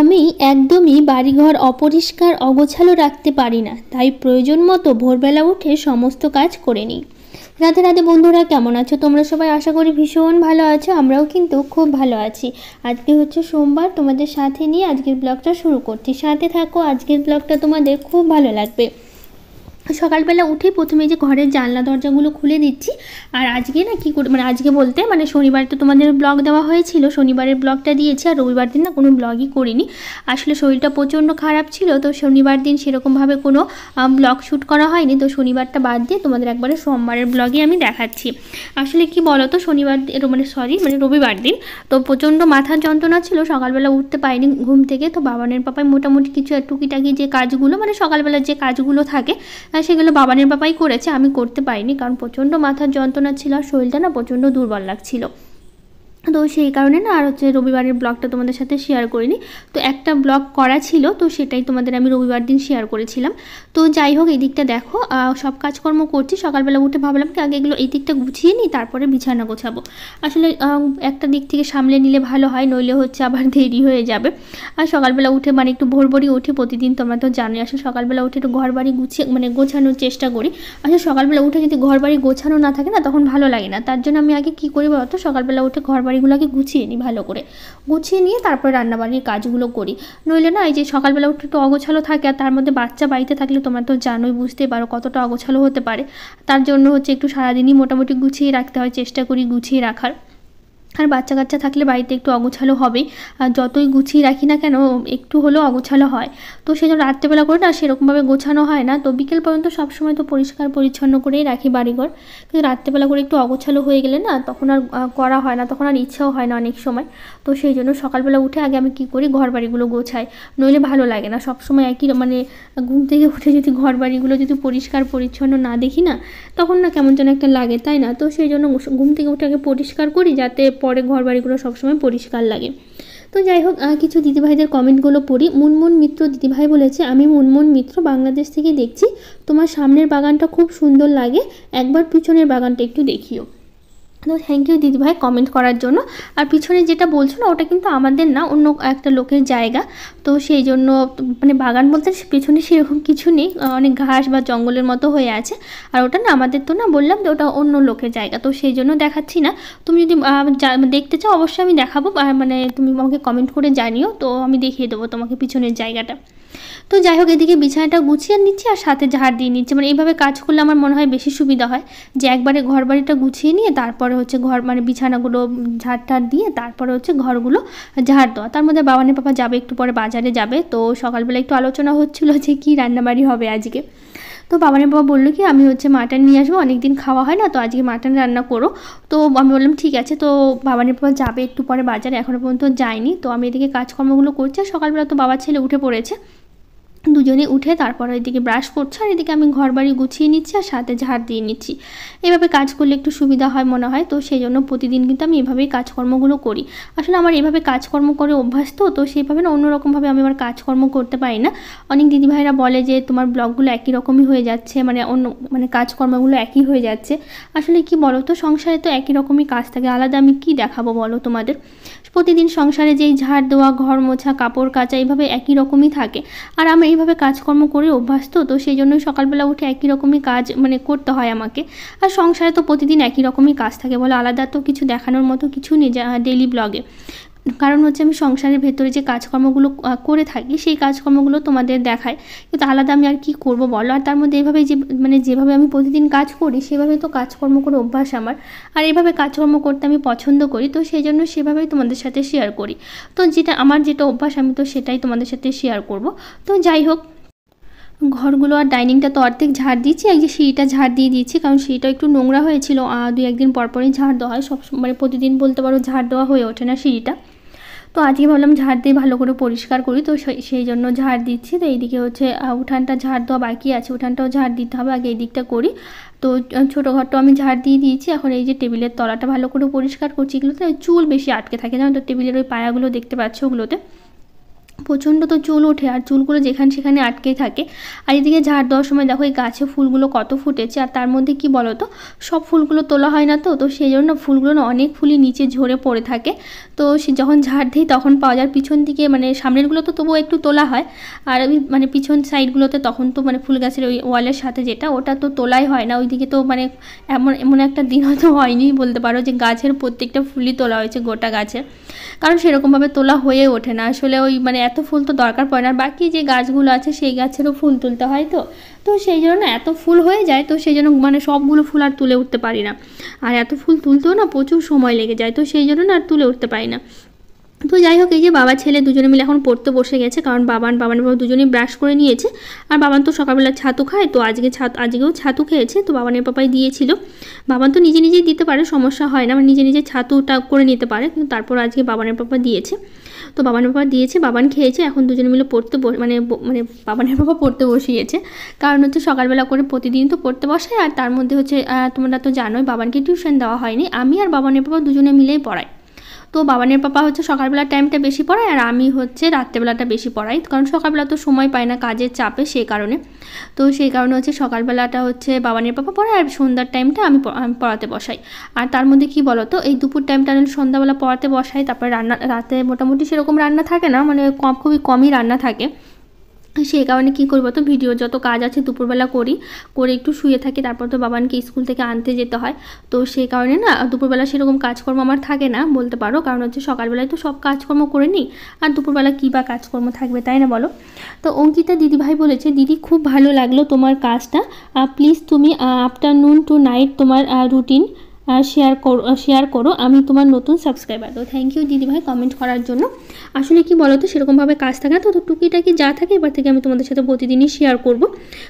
আমি একদমই বাড়িঘর অপরিষ্কার অগোছালো রাখতে পারি না, তাই প্রয়োজন মতো ভোরবেলা উঠে সমস্ত কাজ করে নিই। রাধে রাধে বন্ধুরা, কেমন আছো তোমরা সবাই? আশা করি ভীষণ ভালো আছো, আমরাও কিন্তু খুব ভালো আছি। আজকে হচ্ছে সোমবার, তোমাদের সাথে নিয়ে আজকের ব্লগটা শুরু করছি। সাথে থাকো, আজকের ব্লগটা তোমাদের খুব ভালো লাগবে। সকালবেলা উঠে প্রথমে যে ঘরের জানলা দরজাগুলো খুলে দিচ্ছি। আর আজকে না কী করে, আজকে বলতে শনিবার তো তোমাদের ব্লগ দেওয়া হয়েছিল, শনিবারের ব্লগটা দিয়েছি। আর রবিবার দিন না কোনো ব্লগই করিনি, আসলে শরীরটা প্রচণ্ড খারাপ ছিল। তো শনিবার দিন সেরকমভাবে কোনো ব্লগ শ্যুট করা হয়নি। তো শনিবারটা বাদ দিয়ে তোমাদের একবারে সোমবারের ব্লগে আমি দেখাচ্ছি। আসলে কি বলো তো, শনিবার রবিবার দিন তো প্রচণ্ড মাথার যন্ত্রণা ছিল, সকালবেলা উঠতে পারিনি ঘুম থেকে। তো বাবানের পাপাই মোটামুটি কিছু টুকিটাকি যে কাজগুলো সকালবেলা যে কাজগুলো থাকে সেগুলো বাবানের বাবাই করেছে, আমি করতে পারিনি, কারণ প্রচণ্ড মাথার যন্ত্রণা ছিল আর শরীরটা না প্রচণ্ড দুর্বল লাগছিল। তো সেই কারণে না আর রবিবারের ব্লগটা তোমাদের সাথে শেয়ার করিনি। তো একটা ব্লগ করা ছিল, তো সেটাই তোমাদের আমি রবিবার দিন শেয়ার করেছিলাম। তো যাই হোক, এই দিকটা দেখো সব কাজকর্ম করছি। সকালবেলা উঠে ভাবলাম কি আগে এগুলো এই দিকটা গুছিয়ে নিই, তারপরে বিছানা গোছাবো। আসলে একটা দিক থেকে সামলে নিলে ভালো হয়, নইলে হচ্ছে আবার দেরি হয়ে যাবে। আর সকালবেলা উঠে একটু ভোরই উঠে প্রতিদিন তোমরা তো জানোই, আসলে সকালবেলা উঠে একটু ঘর বাড়ি গুছিয়ে গোছানোর চেষ্টা করি। আসলে সকালবেলা উঠে যদি ঘর বাড়ি গোছানো না থাকে না, তখন ভালো লাগে না। তার জন্য আমি আগে কী করি বলতো, সকালবেলা উঠে ঘর বাড়িগুলোকে গুছিয়ে নিই, ভালো করে গুছিয়ে নিয়ে তারপরে রান্নাবাড়ির কাজগুলো করি। নইলে না এই যে সকালবেলা উঠে একটু অগোছালো থাকে, আর তার মধ্যে বাচ্চা বাড়িতে থাকলে তোমরা তো জানোই, বুঝতেই পারো কতটা অগোছালো হতে পারে। তার জন্য হচ্ছে একটু সারাদিনই মোটামুটি গুছিয়ে রাখতে হয়, চেষ্টা করি গুছিয়ে রাখার। আর বাচ্চা কাচ্চা থাকলে বাড়িতে একটু অগোছালো হবেই, আর যতই গুছিয়ে রাখি না কেন একটু হলেও অগোছালো হয়। তো সেই জন্য রাত্রেবেলা করে না সেরকমভাবে গোছানো হয় না। তো বিকেল পর্যন্ত সবসময় তো পরিষ্কার পরিচ্ছন্ন করেই রাখি বাড়িঘর, কিন্তু রাত্রেবেলা করে একটু অগোছালো হয়ে গেলে না তখন আর করা হয় না, তখন আর ইচ্ছাও হয় না অনেক সময়। তো সেই জন্য সকালবেলা উঠে আগে আমি কী করি, ঘর বাড়িগুলো গোছাই, নইলে ভালো লাগে না। সবসময় একই ঘুম থেকে উঠে যদি ঘর বাড়িগুলো যদি পরিষ্কার পরিচ্ছন্ন না দেখি না, তখন না কেমন যেন একটা লাগে, তাই না? তো সেই জন্য ঘুম থেকে উঠে আগে পরিষ্কার করি, যাতে পরে ঘর বাড়িগুলো সবসময় পরিষ্কার লাগে। তো যাই হোক, কিছু দিদিভাইদের কমেন্টগুলো পড়ি। মুনমুন মিত্র দিদিভাই বলেছে, আমি মুনমুন মিত্র বাংলাদেশ থেকে দেখছি, তোমার সামনের বাগানটা খুব সুন্দর লাগে, একবার পিছনের বাগানটা একটু দেখিও। তো থ্যাংক ইউ দিদিভাই কমেন্ট করার জন্য। আর পিছনে যেটা বলছো না, ওটা কিন্তু আমাদের না, অন্য একটা লোকের জায়গা। তো সেই জন্য বাগান বলতে পেছনে সেরকম কিছু নেই, অনেক ঘাস বা জঙ্গলের মতো হয়ে আছে। আর ওটা না আমাদের তো না, বললাম যে ওটা অন্য লোকের জায়গা, তো সেই জন্য দেখাচ্ছি না। তুমি যদি দেখতে চাও অবশ্যই আমি দেখাবো, তুমি আমাকে কমেন্ট করে জানিও, তো আমি দেখিয়ে দেবো তোমাকে পিছনের জায়গাটা। তো যাই হোক, এদিকে বিছানাটা গুছিয়ে নিচ্ছি আর সাথে ঝাড় দিয়ে নিচ্ছি। এইভাবে কাজ করলে আমার মনে হয় বেশি সুবিধা হয়, যে একবারে ঘর বাড়িটা গুছিয়ে নিয়ে তারপরে হচ্ছে বিছানাগুলো ঝাড় টাড় দিয়ে তারপরে হচ্ছে ঘরগুলো ঝাড় দেওয়া। তার মধ্যে বাবানের পাপা যাবে একটু পরে, বাজারে যাবে। তো সকালবেলা একটু আলোচনা হচ্ছিলো যে কী রান্নাবাড়ি হবে আজকে। তো বাবানের বাবা বললো কি আমি হচ্ছে মাটন নিয়ে আসবো, অনেকদিন খাওয়া হয় না, তো আজকে মাটন রান্না করো। তো আমি বললাম ঠিক আছে। তো বাবানের বাবা যাবে একটু পরে বাজারে, এখনও পর্যন্ত যায়নি। তো আমি এদিকে কাজকর্মগুলো করছি, আর সকালবেলা তো বাবা ছেলে উঠে পড়েছে, দুজনে উঠে তারপর এদিকে ব্রাশ করছে, আর এদিকে আমি ঘর বাড়ি গুছিয়ে নিচ্ছি আর সাথে ঝাড় দিয়ে নিচ্ছি। এভাবে কাজ করলে একটু সুবিধা হয় মনে হয়। তো সেই জন্য প্রতিদিন কিন্তু আমি এভাবেই কাজকর্মগুলো করি। আসলে আমার এভাবে কাজকর্ম করে অভ্যাস, তো সেইভাবে না অন্যরকমভাবে আমি আমার কাজকর্ম করতে পারি না। অনেক দিদিভাইরা বলে যে তোমার ব্লগগুলো একই রকমই হয়ে যাচ্ছে, কাজকর্মগুলো একই হয়ে যাচ্ছে। আসলে কি বলো তো, সংসারে তো একই রকমই কাজ থাকে, আলাদা আমি কি দেখাবো বলো তোমাদের? প্রতিদিন সংসারে যেই ঝাড় দেওয়া, ঘর মোছা, কাপড় কাচা, এইভাবে একই রকমই থাকে। আর আমি এইভাবে কাজকর্ম করে অভ্যাস, তো সেই জন্যই সকালবেলা উঠে একই রকমই কাজ করতে হয় আমাকে। আর সংসারে তো প্রতিদিন একই রকমই কাজ থাকে, বলে আলাদা তো কিছু দেখানোর মতো কিছু নেই যা ডেইলি ব্লগে। কারণ হচ্ছে আমি সংসারের ভেতরে যে কাজকর্মগুলো করে থাকি, সেই কাজকর্মগুলো তোমাদের দেখায়, কিন্তু আলাদা আমি আর কি করব বলো? আর তার মধ্যে এইভাবে যে যেভাবে আমি প্রতিদিন কাজ করি, সেভাবে তো কাজকর্ম করে অভ্যাস আমার। আর এইভাবে কাজকর্ম করতে আমি পছন্দ করি, তো সেই জন্য সেভাবেই তোমাদের সাথে শেয়ার করি। তো আমার যেটা অভ্যাস, আমি তো সেটাই তোমাদের সাথে শেয়ার করব। তো যাই হোক, ঘরগুলো আর ডাইনিংটা তো অর্ধেক ঝাড় দিয়েছি, এই যে সিঁড়িটা ঝাড় দিয়ে দিয়েছি, কারণ সিঁড়িটা একটু নোংরা হয়েছিল। 2-1 দিন পরপরই ঝাড় দেওয়া হয়, সব প্রতিদিন বলতে পারো ঝাড় দেওয়া হয়ে ওঠে না সিঁড়িটা। তো আজকে ভাবলাম ঝাড় দিয়ে ভালো করে পরিষ্কার করি, তো সেই জন্য ঝাড় দিচ্ছি। তো এইদিকে হচ্ছে উঠানটা ঝাড় দেওয়া বাকি আছে, উঠানটাও ঝাড় দিতে হবে, আগে এই দিকটা করি। তো ছোটো ঘরটাও আমি ঝাড় দিয়ে দিয়েছি। এখন এই যে টেবিলের তলাটা ভালো করে পরিষ্কার করছি, এগুলোতে চুল বেশি আটকে থাকে, জানো তো, টেবিলের ওই পায়াগুলো দেখতে পাচ্ছ, ওগুলোতে প্রচণ্ড তো চুল ওঠে, আর চুলগুলো যেখানে সেখানে আটকে থাকে। আর এদিকে ঝাড় দেওয়ার সময় দেখো এই গাছে ফুলগুলো কত ফুটেছে, আর তার মধ্যে কি বলো তো, সব ফুলগুলো তোলা হয় না, তো সেই জন্য ফুলগুলো না অনেক ফুলই নিচে ঝরে পড়ে থাকে। তো সে যখন ঝাড় দিই তখন পাওয়া যায় পিছন দিকে, মানে সামনেরগুলো তো তবুও একটু তোলা হয়, আর ওই মানে পিছন সাইডগুলোতে তখন তো মানে ফুল গাছের ওই ওয়ালের সাথে যেটা, ওটা তো তোলাই হয় না। ওইদিকে তো মানে এমন এমন একটা দিন হয়তো হয়নি বলতে পারো যে গাছের প্রত্যেকটা ফুলই তোলা হয়েছে, গোটা গাছের, কারণ সেরকমভাবে তোলা হয়ে ওঠে না আসলে। ওই মানে এত ফুল তো দরকার পড়ে না, আর বাকি যে গাছগুলো আছে সেই গাছেরও ফুল তুলতে হয়, তো সেই জন্য না এত ফুল হয়ে যায়, তো সেই জন্য মানে সবগুলো ফুল আর তুলে উঠতে পারি না। আর এত ফুল তুলতেও না প্রচুর সময় লেগে যায়, তো সেই জন্য না আর তুলে উঠতে পারি না। তো যাই হোক, এই যে বাবা ছেলে দুজনে মিলে এখন পড়তে বসে গেছে, কারণ বাবানের বাবা দুজনেই ব্রাশ করে নিয়েছে। আর বাবান তো সকালবেলা ছাতু খায়, তো আজকেও ছাতু খেয়েছে, তো বাবানের পাপাই দিয়েছিল। বাবান তো নিজে নিজেই দিতে পারে, সমস্যা হয় না, মানে নিজে নিজে ছাতুটা করে নিতে পারে, কিন্তু তারপর আজকে বাবানের পাপা দিয়েছে। তো বাবানের পাপা দিয়েছে, বাবান খেয়েছে, এখন দুজনে মিলে পড়তে মানে বাবানের পাপা পড়তে বসিয়েছে। কারণ হচ্ছে সকালবেলা করে প্রতিদিন তো পড়তে বসায়, আর তার মধ্যে হচ্ছে তোমরা তো জানোই বাবানকে টিউশন দেওয়া হয়নি, আমি আর বাবানের পাপা দুজনে মিলেই পড়াই। তো বাবানের পাপা হচ্ছে সকালবেলার টাইমটা বেশি পড়ায়, আর আমি হচ্ছে রাত্রেবেলাটা বেশি পড়াই, কারণ সকালবেলা তো সময় পায় না কাজের চাপে, সেই কারণে। তো সেই কারণে হচ্ছে সকালবেলাটা হচ্ছে বাবানের পাপা পড়ায়, আর সন্ধ্যার টাইমটা আমি পড়াতে বসাই। আর তার মধ্যে কি বলো তো, এই দুপুর টাইমটা আমি সন্ধ্যাবেলা পড়াতে বসাই, তারপরে রাতে মোটামুটি সেরকম রান্না থাকে না, মানে খুবই কমই রান্না থাকে। সেই কারণে কী করবো, তো ভিডিও যত কাজ আছে দুপুরবেলা করে একটু শুয়ে থাকি, তারপর তো বাবানকে স্কুল থেকে আনতে যেতে হয়। তো সেই কারণে না দুপুরবেলা সেরকম কাজকর্ম আমার থাকে না বলতে পারো, কারণ হচ্ছে সকালবেলায় তো সব কাজকর্ম করে নিই, আর দুপুরবেলা কী বা কাজকর্ম থাকবে, তাই না বলো। তো অঙ্কিতা দিদিভাই বলেছে, দিদি খুব ভালো লাগলো তোমার কাজটা, প্লিজ তুমি আফটারনুন টু নাইট তোমার রুটিন শেয়ার করো, আমি তোমার নতুন সাবস্ক্রাইবার। তো থ্যাংক ইউ দিদিভাই কমেন্ট করার জন্য। আসলে কি বলো তো, সেরকমভাবে কাজ থাকে না, তো টুকিটাকি যা থাকে এবার থেকে আমি তোমাদের সাথে প্রতিদিনই শেয়ার করব,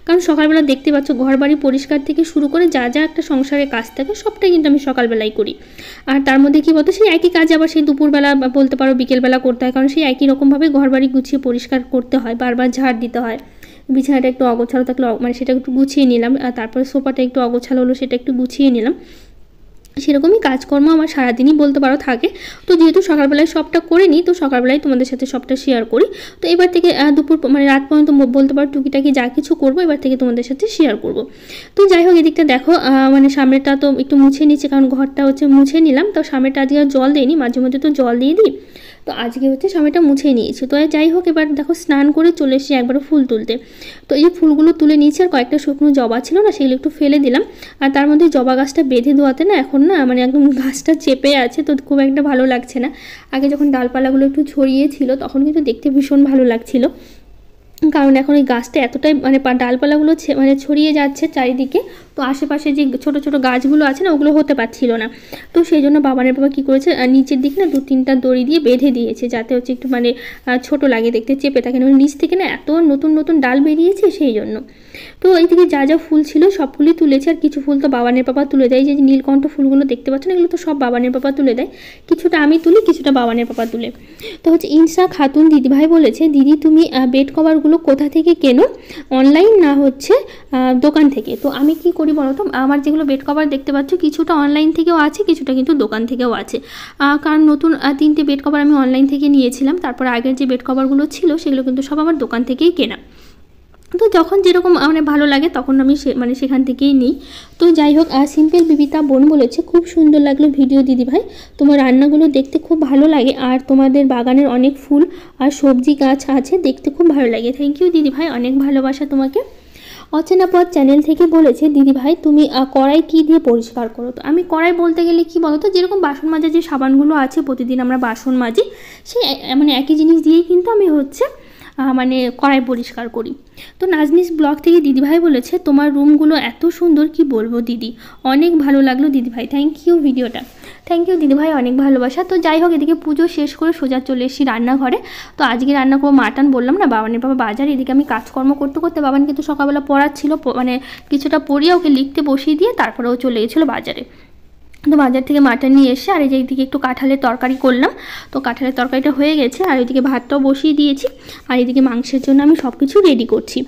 কারণ সকালবেলা দেখতে পাচ্ছ ঘর বাড়ি পরিষ্কার থেকে শুরু করে যা যা একটা সংসারের কাজ থাকে সবটাই কিন্তু আমি সকালবেলাই করি। আর তার মধ্যে কি বলতো, সেই একই কাজ আবার সেই দুপুরবেলা বা বলতে পারো বিকেলবেলা করতে হয়, কারণ সেই একই রকমভাবে ঘর বাড়ি গুছিয়ে পরিষ্কার করতে হয়, বারবার ঝাড় দিতে হয়। বিছানাটা একটু অগোছালো থাকলে মানে সেটা একটু গুছিয়ে নিলাম, তারপরে সোফাটা একটু অগোছালো হলো সেটা একটু গুছিয়ে নিলাম। সেরকমই কাজকর্ম আমার সারাদিনই বলতে পারো থাকে। তো যেহেতু সকালবেলায় সবটা করে নিই, তো সকালবেলায় তোমাদের সাথে সবটা শেয়ার করি। তো এবার থেকে দুপুর মানে রাত পর্যন্ত বলতে পারো টুকিটাকি যা কিছু করবো এবার থেকে তোমাদের সাথে শেয়ার করব। তো যাই হোক, এদিকটা দেখো মানে সামনেটা তো একটু মুছে নিচ্ছি, কারণ ঘরটা হচ্ছে মুছে নিলাম। তো সামনেটা আজকে আর জল দিইনি, মাঝে মধ্যে তো জল দিয়ে দিই, তো আজকে হচ্ছে সামনেটা মুছে নিয়েছি। তো যাই হোক, এবার দেখো স্নান করে চলে এসেছি একবার ফুল তুলতে। তো এই যে ফুলগুলো তুলে নিয়েছি, আর কয়েকটা শুকনো জবা ছিল না, সেগুলো একটু ফেলে দিলাম। আর তার মধ্যে জবা গাছটা বেঁধে দেওয়াতে না এখন না মানে একদম গাছটা চেপে আছে, তো খুব একটা ভালো লাগছে না। আগে যখন ডালপালাগুলো একটু ছড়িয়েছিল তখন কিন্তু দেখতে ভীষণ ভালো লাগছিল, কারণ এখন ওই গাছটা এতটাই মানে ডালপালাগুলো মানে ছড়িয়ে যাচ্ছে চারিদিকে, তো আশেপাশে যে ছোট ছোট গাছগুলো আছে না ওগুলো হতে পারছিল না। তো সেই জন্য বাবানের বাবা কী করেছে, নিচের দিকে না 2-3টা দড়ি দিয়ে বেঁধে দিয়েছে, যাতে হচ্ছে একটু মানে ছোট লাগে দেখতে, চেপে থাকে না, নিচ থেকে না এত নতুন নতুন ডাল বেরিয়েছে সেই জন্য। তো এইদিকে যা যা ফুল ছিল সব ফুলই তুলেছে, আর কিছু ফুল তো বাবানের পাপা তুলে দেয়, যে নীলকণ্ঠ ফুলগুলো দেখতে পাচ্ছ না, এগুলো তো সব বাবানের পাপা তুলে দেয়, কিছুটা আমি তুলি, কিছুটা বাবানের পাপা তুলে। তো হচ্ছে ইনসা খাতুন দিদিভাই বলেছে, দিদি তুমি বেড কভারগুলো কোথা থেকে কেনো, অনলাইন না হচ্ছে দোকান থেকে? তো আমি কি করি বলো তো, আমার যেগুলো বেড কভার দেখতে পাচ্ছ কিছুটা অনলাইন থেকেও আছে, কিছুটা কিন্তু দোকান থেকেও আছে, কারণ নতুন 3টে বেড কভার আমি অনলাইন থেকে নিয়েছিলাম, তারপর আগের যে বেড কভারগুলো ছিল সেগুলো কিন্তু সব আমার দোকান থেকেই কেনা। তো যখন যেরকম মানে ভালো লাগে তখন আমি মানে সেখান থেকেই নিই। তো যাই হোক, সিম্পল বিবিতা বোন বলেছে, খুব সুন্দর লাগলো ভিডিও দিদিভাই, তোমার রান্নাগুলো দেখতে খুব ভালো লাগে, আর তোমাদের বাগানের অনেক ফুল আর সবজি গাছ আছে, দেখতে খুব ভালো লাগে। থ্যাংক ইউ দিদিভাই, অনেক ভালোবাসা তোমাকে। অচেনা পথ চ্যানেল থেকে বলেছে, দিদিভাই তুমি কড়াই কী দিয়ে পরিষ্কার করো? তো আমি কড়াই বলতে গেলে কি বলো তো, যেরকম বাসন মাজা যে সাবানগুলো আছে প্রতিদিন আমরা বাসন মাজি, সেই মানে একই জিনিস দিয়েই কিন্তু আমি হচ্ছে মানে কড়াই পরিষ্কার করি। তো নাজনিস ব্লগ থেকে দিদিভাই বলেছে, তোমার রুমগুলো এত সুন্দর, কি বলবো দিদি, অনেক ভালো লাগলো দিদিভাই, থ্যাংক ইউ ভিডিওটা। থ্যাংক ইউ দিদিভাই, অনেক ভালোবাসা। তো যাই হোক, এদিকে পুজো শেষ করে সোজা চলে এসেছি রান্নাঘরে। তো আজকে রান্না করবো মাটন, বললাম না বাবানের বাবা বাজার, এদিকে আমি কাজকর্ম করতে করতে বাবান কিন্তু সকালবেলা পড়াচ্ছিল, মানে কিছুটা পড়িয়ে ওকে লিখতে বসিয়ে দিয়ে তারপরে ও চলে গেছিলো বাজারে। তো বাজার থেকে মাটন নিয়ে এসে আর এইদিকে একটু কাঁঠালের তরকারি করলাম। তো কাঁঠালের তরকারিটা হয়ে গেছে আর ওইদিকে ভাতটাও বসিয়ে দিয়েছি আর এদিকে মাংসের জন্য আমি সব কিছু রেডি করছি।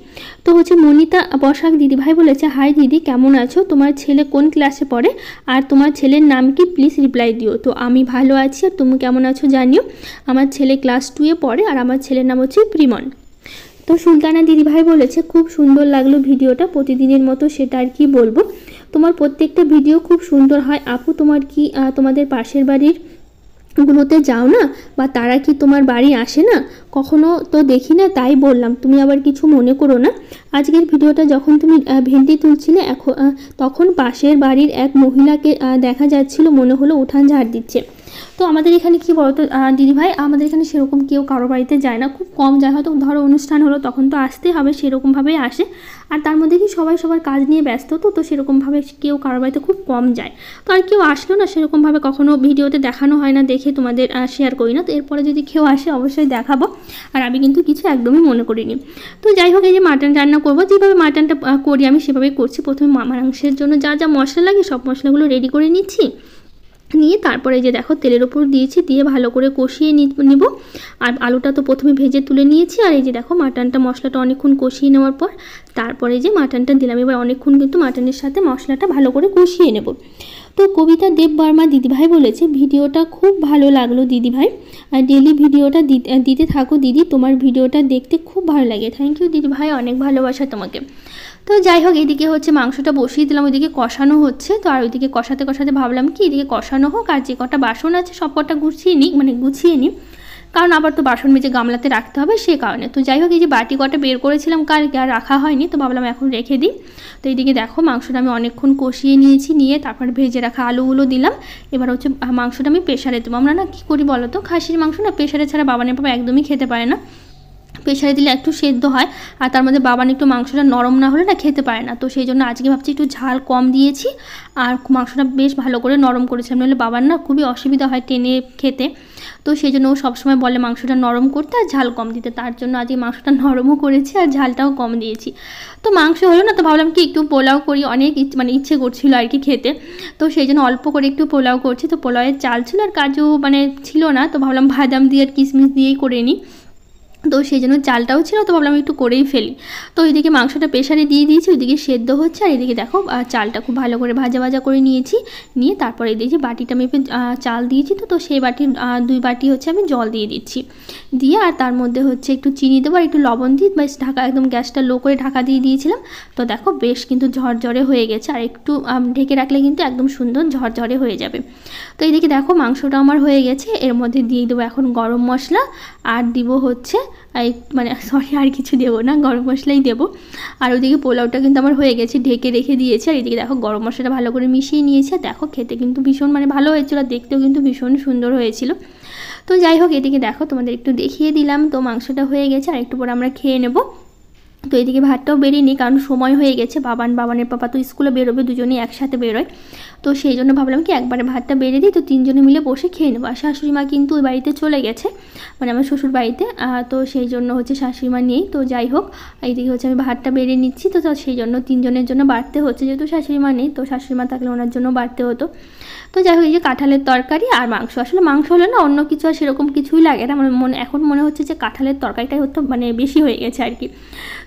তো হচ্ছে মনিতা বসাক দিদিভাই বলেছে, হাই দিদি, কেমন আছো? তোমার ছেলে কোন ক্লাসে পড়ে আর তোমার ছেলের নাম কি? প্লিজ রিপ্লাই দিও। তো আমি ভালো আছি, আর তুমি কেমন আছো জানিও। আমার ছেলে ক্লাস 2-এ পড়ে আর আমার ছেলের নাম হচ্ছে প্রিমন। তো সুলতানা দিদিভাই বলেছে, খুব সুন্দর লাগলো ভিডিওটা, প্রতিদিনের মতো সেটা আর কি বলবো। তোমার প্রত্যেকটা ভিডিও খুব সুন্দর হয় আপু। তোমার কি তোমাদের পাশের বাড়ির গুলোতে যাও না, বা তারা কি তোমার বাড়ি আসে না? কখনো তো দেখি না, তাই বললাম, তুমি আবার কিছু মনে করো না। আজকের ভিডিওটা যখন তুমি ভেন্ডি তুলছিলে তখন পাশের বাড়ির এক মহিলাকে দেখা যাচ্ছিল, মনে হলো উঠান ঝাড় দিচ্ছে। তো আমাদের এখানে কি বলতো দিদিভাই, আমাদের এখানে সেরকম কেউ কারো বাড়িতে যায় না, খুব কম যায়। হয়তো ধরো অনুষ্ঠান হলো তখন তো আসতেই হবে, সেরকমভাবেই আসে। আর তার মধ্যে কি সবাই সবার কাজ নিয়ে ব্যস্ত, তো সেরকমভাবে কেউ কারো বাড়িতে খুব কম যায়। তো আর কেউ আসলো না সেরকমভাবে, কখনো ভিডিওতে দেখানো হয় না, দেখে তোমাদের শেয়ার করি না। তো এরপরে যদি কেউ আসে অবশ্যই দেখাবো। আর আমি কিন্তু কিছু একদমই মনে করিনি। তো যাই হোক, এই যে মাটন রান্না করবো, যেভাবে মাটনটা করি আমি সেভাবেই করছি। প্রথমে মাংসের জন্য যা যা মশলা লাগে সব মশলাগুলো রেডি করে নিচ্ছি, নিয়ে তারপরে যে দেখো তেলের ওপর দিয়েছি, দিয়ে ভালো করে কষিয়ে নিব। আর আলুটা তো প্রথমে ভেজে তুলে নিয়েছি। আর এই যে দেখো মাটনটা, মশলাটা অনেকক্ষণ কষিয়ে নেওয়ার পর তারপরে যে মাটনটা দিলাম। এবার অনেকক্ষণ কিন্তু মাটনের সাথে মশলাটা ভালো করে কষিয়ে নেব। তো কবিতা দেব বর্মা দিদিভাই বলেছে, ভিডিওটা খুব ভালো লাগলো দিদিভাই, আর ডেলি ভিডিওটা দিতে থাকো দিদি, তোমার ভিডিওটা দেখতে খুব ভালো লাগে। থ্যাংক ইউ দিদিভাই, অনেক ভালোবাসা তোমাকে। তো যাই হোক, এদিকে হচ্ছে মাংসটা বসিয়ে দিলাম, ওইদিকে কষানো হচ্ছে। তো আর ওইদিকে কষাতে কষাতে ভাবলাম কি এদিকে কষানো হোক, আর যে কটা বাসন আছে সব কটা গুছিয়ে নিই, কারণ আবার তো বাসন মেজে গামলাতে রাখতে হবে, সে কারণে। তো যাই হোক, এই যে বাটি কটা বের করেছিলাম কালকে, আর রাখা হয়নি, তো ভাবলাম এখন রেখে দিই। তো এইদিকে দেখো মাংসটা আমি অনেকক্ষণ কষিয়ে নিয়েছি, নিয়ে তারপর ভেজে রাখা আলুগুলো দিলাম। এবার হচ্ছে মাংসটা আমি প্রেশারে দেবো। আমরা না কী করি বলো তো, খাসির মাংস না প্রেশারে ছাড়া বাবানের বাবা একদমই খেতে পারে না। প্রেশারে দিলে একটু সেদ্ধ হয়, আর তার মধ্যে বাবান একটু মাংসটা নরম না হলে না খেতে পারে না। তো সেই জন্য আজকে ভাবছি একটু ঝাল কম দিয়েছি, আর মাংসটা বেশ ভালো করে নরম করেছিলাম, নাহলে বাবার না খুবই অসুবিধা হয় টেনে খেতে। তো সেই জন্য ও সবসময় বলে মাংসটা নরম করতে আর ঝাল কম দিতে, তার জন্য আজকে মাংসটা নরমও করেছি আর ঝালটাও কম দিয়েছি। তো মাংস হলো না, তো ভাবলাম কি একটু পোলাও করি, অনেক ইচ্ছে করছিল আর কি খেতে। তো সেই জন্য অল্প করে একটু পোলাও করছি। তো পোলাওয়ের চাল ছিল আর কাজু ছিল না, তো ভাবলাম বাদাম দিয়ে আর কিশমিশ দিয়েই করে নিই। তো সেই জন্য চালটাও ছিল, তো ভাবলাম একটু করেই ফেলি। তো ওইদিকে মাংসটা প্রেশারে দিয়ে দিয়েছি, ওইদিকে সেদ্ধ হচ্ছে, আর এদিকে দেখো চালটা খুব ভালো করে ভাজা করে নিয়েছি। নিয়ে তারপরে এই যে বাটিটা মেপে চাল দিয়েছি, তো সেই বাটির 2 বাটি হচ্ছে আমি জল দিয়ে দিচ্ছি। দিয়ে আর তার মধ্যে হচ্ছে একটু চিনি দেবো আর একটু লবণ দিয়ে বেশ ঢাকা, একদম গ্যাসটা লো করে ঢাকা দিয়ে দিয়েছিলাম। তো দেখো বেশ কিন্তু ঝরঝরে হয়ে গেছে, আর একটু ঢেকে রাখলে কিন্তু একদম সুন্দর ঝরঝরে হয়ে যাবে। তো এইদিকে দেখো মাংসটা আমার হয়ে গেছে, এর মধ্যে দিয়ে দেবো এখন গরম মশলা, আর দিব হচ্ছে আর কিছু দেবো না, গরম মশলাই দেবো। আর ওইদিকে পোলাওটা কিন্তু আমার হয়ে গেছে, ঢেকে রেখে দিয়েছে। আর এদিকে দেখো গরম মশলাটা ভালো করে মিশিয়ে নিয়েছে। দেখো খেতে কিন্তু ভীষণ ভালো হয়েছিল, আর দেখতেও কিন্তু ভীষণ সুন্দর হয়েছিল। তো যাই হোক, এদিকে দেখো তোমাদের একটু দেখিয়ে দিলাম। তো মাংসটা হয়ে গেছে, আর একটু পরে আমরা খেয়ে নেব। তো এদিকে ভাতটাও বেরিয়ে নিই, কারণ সময় হয়ে গেছে, বাবানের পাপা তো স্কুলে বেরোবে, দুজনেই একসাথে বেরোয়। তো সেই জন্য ভাবলাম কি একবারে ভাতটা বেড়ে দিই, তো 3 জনে মিলে বসে খেয়ে নেবো। আর শাশুড়ি মা কিন্তু ওই বাড়িতে চলে গেছে, আমার শ্বশুর বাড়িতে। তো সেই জন্য হচ্ছে শাশুড়ি মা নেই। তো যাই হোক, এইদিকে হচ্ছে আমি ভাতটা বেড়ে নিচ্ছি। তো সেই জন্য 3 জনের জন্য বাড়তে হচ্ছে, যেহেতু শাশুড়ি মা নেই, তো শাশুড়ি মা থাকলে ওনার জন্য বাড়তে হতো। তো যাই হোক, এই যে কাঁঠালের তরকারি আর মাংস, আসলে মাংস হলে না অন্য কিছু আর সেরকম কিছুই লাগে না। আমার এখন মনে হচ্ছে যে কাঁঠালের তরকারিটাই হতো বেশি হয়ে গেছে আর কি।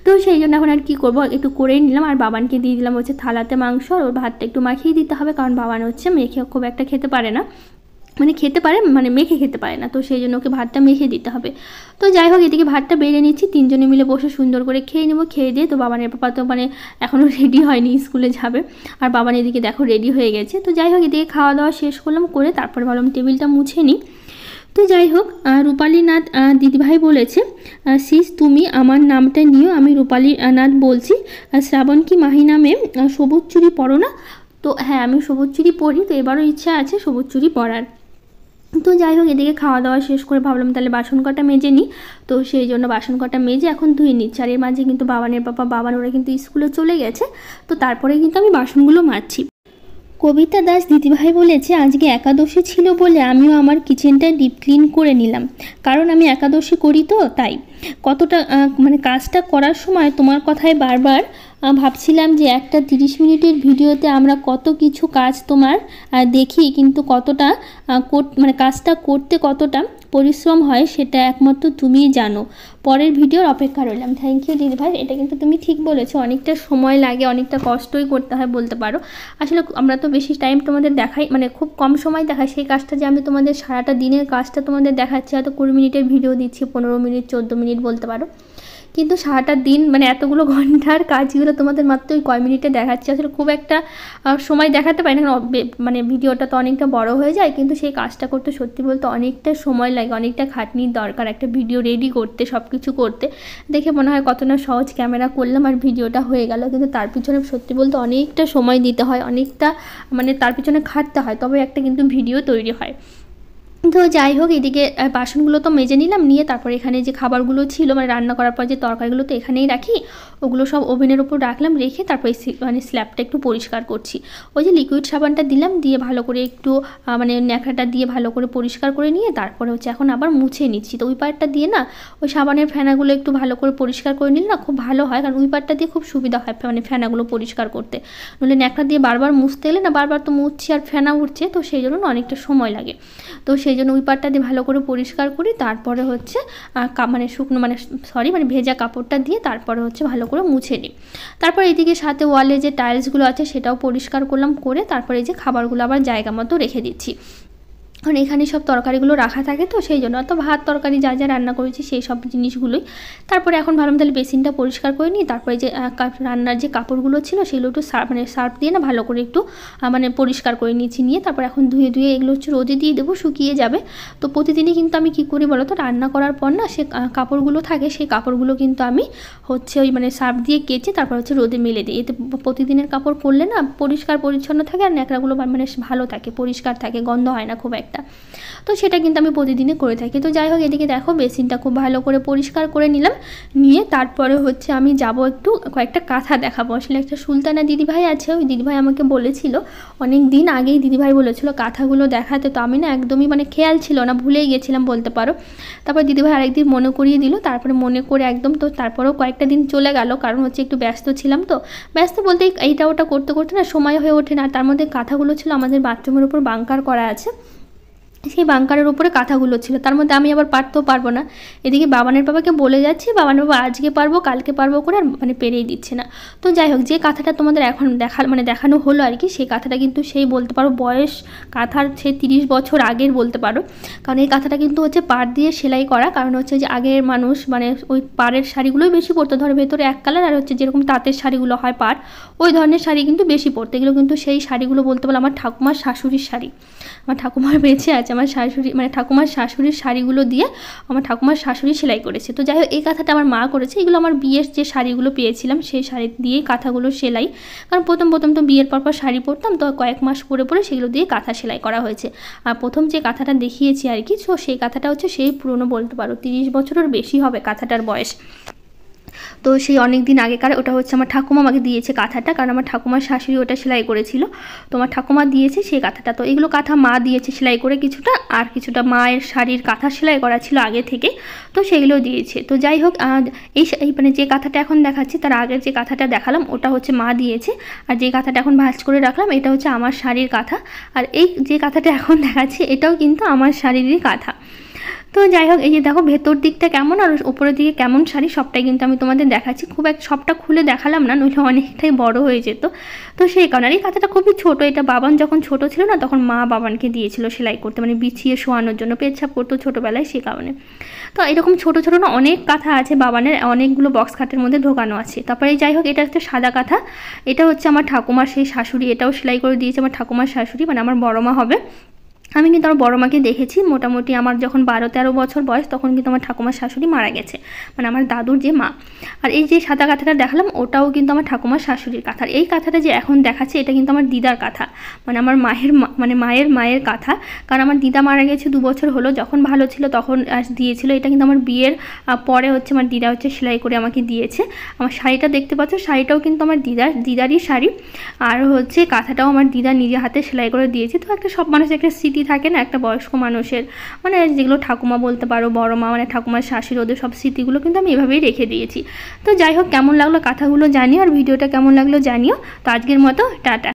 তো সেই জন্য এখন আর কি করবো, একটু করেই নিলাম। আর বাবানকে দিয়ে দিলাম হচ্ছে থালাতে মাংস, আর ওর ভাতটা একটু মাখিয়ে দিতে হবে, কারণ বাবান হচ্ছে মেখে খুব একটা খেতে পারে না, খেতে পারে মেখে খেতে পারে না। তো সেই জন্য ওকে ভাতটা মেখে দিতে হবে। তো যাই হোক, এদিকে ভাতটা বেড়ে নিচ্ছি, 3 জনে মিলে বসে সুন্দর করে খেয়ে নেবো। খেয়ে দিয়ে তো বাবানের পাপা তো এখনও রেডি হয়নি, স্কুলে যাবে। আর বাবান এদিকে দেখো রেডি হয়ে গেছে। তো যাই হোক, এদিকে খাওয়া দাওয়া শেষ করলাম, করে তারপরে ভাবলাম টেবিলটা মুছে নিই। তো যাই হোক, রূপালী নাথ দিদিভাই বলেছে, সিস তুমি আমার নামটা নিও, আমি রূপালী নাথ বলছি। শ্রাবণ কি মাহি নামে সবুজ চুড়ি পরো না? তো হ্যাঁ, আমি সবুজ চুড়ি পরি, তো এবারও ইচ্ছা আছে সবুজ চুড়ি পরার। তো যাই হোক, এদিকে খাওয়া দাওয়া শেষ করে ভাবলাম তাহলে বাসন কটা মেজে নিই। তো সেই জন্য বাসন কটা মেজে এখন ধুয়ে নিচ্ছি। আর এর মাঝে কিন্তু বাবানের পাপা ওরা কিন্তু স্কুলে চলে গেছে, তো তারপরে কিন্তু আমি বাসনগুলো মাজছি। কবিতা দাস দিদিভাই বলেছে, আজকে একাদশী ছিল বলে আমিও আমার কিচেনটা ডিপ ক্লিন করে নিলাম, কারণ আমি একাদশী করি তো তাই। কতটা কাজটা করার সময় তোমার কথায় বারবার ভাবছিলাম যে একটা 30 মিনিটের ভিডিওতে আমরা কত কিছু কাজ তোমার দেখি, কিন্তু কতটা মানে কাজটা করতে কতটা পরিশ্রম হয় সেটা একমাত্র তুমিই জানো। পরের ভিডিওর অপেক্ষা রইলাম। থ্যাংক ইউ দিদিভাই, এটা কিন্তু তুমি ঠিক বলেছো, অনেকটা সময় লাগে, অনেকটা কষ্টই করতে হয় বলতে পারো। আসলে আমরা তো বেশি টাইম তোমাদের দেখাই, মানে খুব কম সময় দেখাই। সেই কাজটা যে আমি তোমাদের সারাটা দিনের কাজটা তোমাদের দেখাচ্ছি, হয়তো 20 মিনিটের ভিডিও দিচ্ছি, 15 মিনিট 14 মিনিট বলতে পারো, কিন্তু সারাটা দিন মানে এতগুলো ঘন্টার কাজগুলো তোমাদের মাত্র ওই কয় মিনিটে দেখাচ্ছি। আসলে খুব একটা সময় দেখাতে পারি না, মানে ভিডিওটা তো অনেকটা বড় হয়ে যায়, কিন্তু সেই কাজটা করতে সত্যি বলতে অনেকটা সময় লাগে, অনেকটা খাটনির দরকার একটা ভিডিও রেডি করতে, সব কিছু করতে। দেখে মনে হয় কত না সহজ, ক্যামেরা করলাম আর ভিডিওটা হয়ে গেল, কিন্তু তার পিছনে সত্যি বলতে অনেকটা সময় দিতে হয়, অনেকটা মানে তার পিছনে খাটতে হয়, তবে একটা কিন্তু ভিডিও তৈরি হয়। তো যাই হোক, এদিকে বাসনগুলো তো মেজে নিলাম, নিয়ে তারপর এখানে যে খাবারগুলো ছিল মানে রান্না করার পর যে তরকারিগুলো তো এখানেই রাখি, ওগুলো সব ওভেনের ওপর রাখলাম, রেখে তারপর মানে স্ল্যাবটা একটু পরিষ্কার করছি। ওই যে লিকুইড সাবানটা দিলাম, দিয়ে ভালো করে একটু মানে ন্যাকড়াটা দিয়ে ভালো করে পরিষ্কার করে নিয়ে তারপরে হচ্ছে এখন আবার মুছে নিচ্ছি। তো ওই পাড়টা দিয়ে না ওই সাবানের ফেনাগুলো একটু ভালো করে পরিষ্কার করে নিলে না খুব ভালো হয়, কারণ ওই পাড়টা দিয়ে খুব সুবিধা হয় মানে ফেনাগুলো পরিষ্কার করতে। নইলে ন্যাকড়া দিয়ে বারবার মুছতে গেলে না বারবার তো মুছছি আর ফেনা উঠছে, তো সেই জন্য অনেকটা সময় লাগে। তো সেই জন্য ওই পাটটা দিয়ে ভালো করে পরিষ্কার করি, তারপরে হচ্ছে মানে শুকনো মানে ভেজা কাপড়টা দিয়ে তারপরে হচ্ছে ভালো করে মুছে নিই। তারপর এদিকে সাথে ওয়ালে যে টাইলসগুলো আছে সেটাও পরিষ্কার করলাম, করে তারপরে এই যে খাবারগুলো আবার জায়গা মতো রেখে দিচ্ছি। কারণ এখানে সব তরকারিগুলো রাখা থাকে, তো সেই জন্য তো ভাত তরকারি যা যা রান্না করেছি সেই সব জিনিসগুলোই। তারপরে এখন ভাবলাম তাহলে বেসিনটা পরিষ্কার করে নিই, তারপরে যে রান্নার যে কাপড়গুলো ছিল সেগুলো একটু সার্ফ দিয়ে না ভালো করে একটু মানে পরিষ্কার করে নিয়েছি, নিয়ে তারপর এখন ধুয়ে এগুলো হচ্ছে রোদে দিয়ে দেবো, শুকিয়ে যাবে। তো প্রতিদিনই কিন্তু আমি কী করি বলো তো, রান্না করার পর না সে কাপড়গুলো থাকে, সেই কাপড়গুলো কিন্তু আমি হচ্ছে ওই মানে সার্ফ দিয়ে কেচে তারপর হচ্ছে রোদে মেলে দিই। এতে প্রতিদিনের কাপড় পরলে না পরিষ্কার পরিচ্ছন্ন থাকে, আর ন্যাকড়াগুলো মানে ভালো থাকে, পরিষ্কার থাকে, গন্ধ হয় না খুব একটা। তো সেটা কিন্তু আমি প্রতিদিনই করে থাকি। তো যাই হোক, এদিকে দেখো বেসিনটা খুব ভালো করে পরিষ্কার করে নিলাম, নিয়ে তারপরে হচ্ছে আমি যাব একটু কয়েকটা কাঁথা দেখাবো। আসলে একটা সুলতানা দিদিভাই আছে, ওই দিদিভাই আমাকে বলেছিল অনেক দিন আগেই, দিদিভাই বলেছিল কাঁথাগুলো দেখাতে, তো আমি না একদমই মানে খেয়াল ছিল না, ভুলেই গেছিলাম বলতে পারো। তারপর দিদিভাই আরেকদিন মনে করিয়ে দিল, তারপরে মনে করে একদম, তো তারপরেও কয়েকটা দিন চলে গেল, কারণ হচ্ছে একটু ব্যস্ত ছিলাম। তো ব্যস্ত বলতে এইটা ওটা করতে করতে না সময় হয়ে ওঠে না। তার মধ্যে কাঁথাগুলো ছিল আমাদের বাথরুমের উপর বাঙ্কার করা আছে, সেই বাঙ্কারের উপরে কাঁথাগুলো ছিল, তার মধ্যে আমি আবার পারতেও পারবো না। এদিকে বাবানের বাবাকে বলে যাচ্ছি, বাবানের বাবা আজকে পারবো কালকে পারবো করে আর মানে পেরেই দিচ্ছে না। তো যাই হোক, যে কাঁথাটা তোমাদের এখন দেখানো হলো আর কি, সেই কাঁথাটা কিন্তু সেই বলতে পারো বয়স কাঁথার সেই 30 বছর আগের বলতে পারো। কারণ এই কাঁথাটা কিন্তু হচ্ছে পাড় দিয়ে সেলাই করা, কারণ হচ্ছে যে আগের মানুষ মানে ওই পাড়ের শাড়িগুলোই বেশি পরতো, ধরো ভেতরে এক কালার, আর হচ্ছে যেরকম তাঁতের শাড়িগুলো হয় পাড়, ওই ধরনের শাড়ি কিন্তু বেশি পরতো। এগুলো কিন্তু সেই শাড়িগুলো বলতে পারো আমার ঠাকুমার শাশুড়ির শাড়ি, আমার ঠাকুমার বেঁচে আছে, আমার শাশুড়ি মানে ঠাকুমার শাশুড়ির শাড়িগুলো দিয়ে আমার ঠাকুমার শাশুড়ি সেলাই করেছে। তো যাই হোক, এই কাঁথাটা আমার মা করেছে। এগুলো আমার বিয়ের যে শাড়িগুলো পেয়েছিলাম সেই শাড়ি দিয়েই কাঁথাগুলো সেলাই, কারণ প্রথম তো বিয়ের পর শাড়ি পরতাম, তো কয়েক মাস পরে সেগুলো দিয়ে কাঁথা সেলাই করা হয়েছে। আর প্রথম যে কাঁথাটা দেখিয়েছি আর কি, তো সেই কাঁথাটা হচ্ছে সেই পুরনো বলতে পারো 30 বছরের বেশি হবে কাঁথাটার বয়স। তো সেই অনেক দিন আগেকার, ওটা হচ্ছে আমার ঠাকুমা আমাকে দিয়েছে কাঁথাটা, কারণ আমার ঠাকুমার শাশুড়ি ওটা সেলাই করেছিল, তো আমার ঠাকুমা দিয়েছে সেই কাঁথাটা। তো এগুলো কাঁথা মা দিয়েছে সেলাই করে কিছুটা, আর কিছুটা মায়ের শাড়ির কাঁথা সেলাই করা ছিল আগে থেকে, তো সেগুলো দিয়েছে। তো যাই হোক, এই মানে যে কাঁথাটা এখন দেখাচ্ছি তার আগের যে কাঁথাটা দেখালাম ওটা হচ্ছে মা দিয়েছে, আর যে কাঁথাটা এখন ভাঁজ করে রাখলাম এটা হচ্ছে আমার শাড়ির কাঁথা, আর এই যে কাঁথাটা এখন দেখাচ্ছি এটাও কিন্তু আমার শাড়িরই কাঁথা। তো যাই হোক, এই যে দেখো ভেতর দিকটা কেমন আর উপরের দিকে কেমন শাড়ি সবটাই কিন্তু আমি তোমাদের দেখাচ্ছি। খুব সবটা খুলে দেখালাম না, নইলে অনেকটাই বড় হয়ে যেত। তো সেই কারণে এই কাঁথাটা খুবই ছোট, এটা বাবান যখন ছোট ছিল না তখন মা বাবানকে দিয়েছিল সেলাই করতে, মানে বিছিয়ে শোয়ানোর জন্য, পেচ্ছাপ করতো ছোটোবেলায় সেই কারণে। তো এরকম ছোট ছোট না অনেক কাঁথা আছে বাবানের, অনেকগুলো বক্স খাটের মধ্যে ঢোকানো আছে। তারপরে যাই হোক, এটা একটা সাদা কাঁথা, এটা হচ্ছে আমার ঠাকুমার সেই শাশুড়ি, এটাও সেলাই করে দিয়েছে আমার ঠাকুমার শাশুড়ি, মানে আমার বড় মা হবে। আমি কিন্তু আমার বড় মাকে দেখেছি, মোটামুটি আমার যখন 12-13 বছর বয়স তখন কিন্তু আমার ঠাকুমার শাশুড়ি মারা গেছে, মানে আমার দাদুর যে মা। আর এই যে সাদা কাঁথাটা দেখালাম ওটাও কিন্তু আমার ঠাকুমার শাশুড়ির কাঁথা। এই কাঁথাটা যে এখন দেখাচ্ছে এটা কিন্তু আমার দিদার কাঁথা, মানে আমার মায়ের কাঁথা, কারণ আমার দিদা মারা গেছে 2 বছর হলো, যখন ভালো ছিল তখন দিয়েছিল। এটা কিন্তু আমার বিয়ের পরে হচ্ছে আমার দিদা হচ্ছে সেলাই করে আমাকে দিয়েছে। আমার শাড়িটা দেখতে পাচ্ছ, শাড়িটাও কিন্তু আমার দিদারই শাড়ি, আর হচ্ছে কাঁথাটাও আমার দিদা নিজে হাতে সেলাই করে দিয়েছে। তো একটা সব মানুষের একটা স্মৃতি স্মৃতি থাকে না একটা বয়স্ক মানুষের, মানে যেগুলো ঠাকুমা বলতে পারো, বড় মা মানে ঠাকুমার শাশুড়ি, ওদের সব স্মৃতিগুলো কিন্তু আমি এভাবেই রেখে দিয়েছি। তো যাই হোক, কেমন লাগলো কথাগুলো জানিও, আর ভিডিওটা কেমন লাগলো জানিও। তো আজকের মতো টাটা।